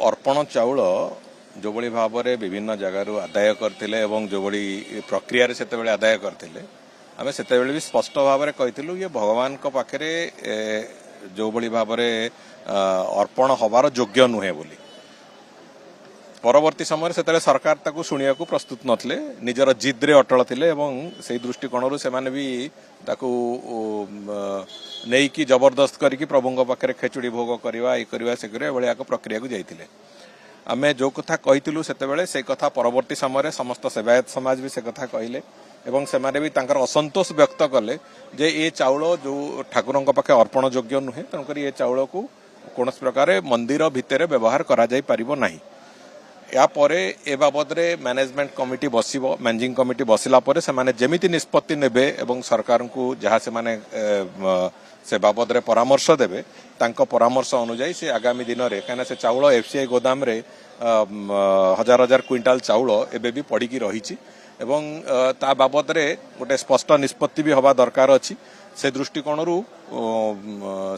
अर्पण चाउल जो भली भाव में विभिन्न जगार आदाय करते जो भली प्रक्रिया से आदाय करते आम से भी स्पष्ट भाव में कही ये भगवान पाखे जो भली भाव में अर्पण हबार योग्य नुहे बोली परवर्ती समय से सरकार ताकू शुणिया को प्रस्तुत नथिले निजर जिद्रे अटल थिले से दृष्टिकोण से माने भी ताकू नहीं कि जबरदस्त करके प्रभु पाखे खेचुड़ी भोग करवा ये करवा से भाया प्रक्रिया को जाइए आमे जो कथा कही से कथा परवर्ती समय समस्त सेवायत समाज भी से कथा कहले एवं से माने भी तांकर असंतोष व्यक्त कले जे ये चाउल जो ठाकुर पाखे अर्पण योग्य नुहे तेणुक ये चाउल को कौन प्रकार मंदिर भितर व्यवहार करा जाई परिबो नाही या परे ए बाबद रे मैनेजमेंट कमिटी बसिबो मैनेजिंग कमिटी बसिला परे से माने जेमिति निष्पत्ति नेबे एवं सरकार को जहाँ से माने से बाबद रे परामर्श देबे तांको परामर्श अनुसार से आगामी दिन रे कना से चाउल एफसीआई गोदाम रे हजार हजार क्विंटाल चाउल एबे भी पड़ी रही एवं ता बाबद रे गोटे स्पष्ट निष्पत्ति भी हवा दरकार अछि से दृष्टिकोण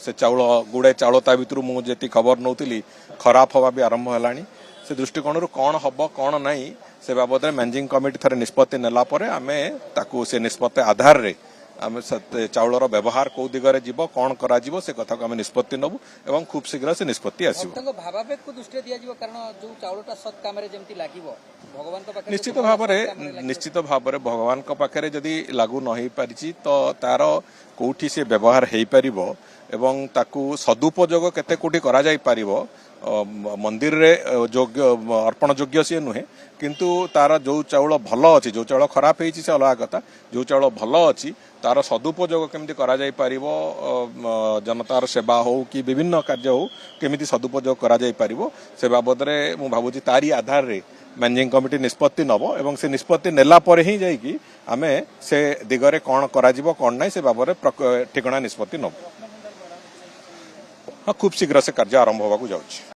से चाउल गुड़े चाउल ता भितर मुझे खबर नौली खराब हवा भी आरंभ हेलानी से दृष्टिकोण कौन हम कौन नहीं से बाबद मैनेजिंग कमिटी थरे निष्पत्ति नेला परे आमे ताकू से निष्पत्ति आधार रे आमे चाउलर व्यवहार कौ दिगरे जीव कौन करा जीव से कथा को आमे निष्पत्ति नबु एवं खूब शीघ्र से निष्पत्ति आसीबो तंग भावावेग को दृष्टि दिया जीव कारण जो चाउलटा सत काम रे जेमति लागिवो भगवान को पाखे निश्चित भाव रे भगवान को पाखे जदी लागू न होई परिची तो तार कोठी से व्यवहार हेई परिबो एवं ताकू सदुपयोग केते कोठी करा जाई परिबो मंदिर रे योग्य अर्पण योग्य सी नुहे किंतु तार जो चाउल भल अच्छी जो चाउल खराब होती से अलग कथा जो चाउल भल अच्छी तार सदुपयोग केमती करा जाई परिबो जनतार सेवा हो कि विभिन्न कार्य हो केमिति सदुपयोग करा जाई परिबो से बाबद रे मु भाबुची तारी आधार रे मैनेजिंग कमिटी निष्पत्ति नब एवं से निष्पत्ति नेला परे ही जाइकी आमे से दिगरे कौन करा जिवो कौन नहीं से बाबद ठिकणा निष्पत्ति नब हाँ खूब शीघ्र से कार्य आरंभ होगा जाउछि।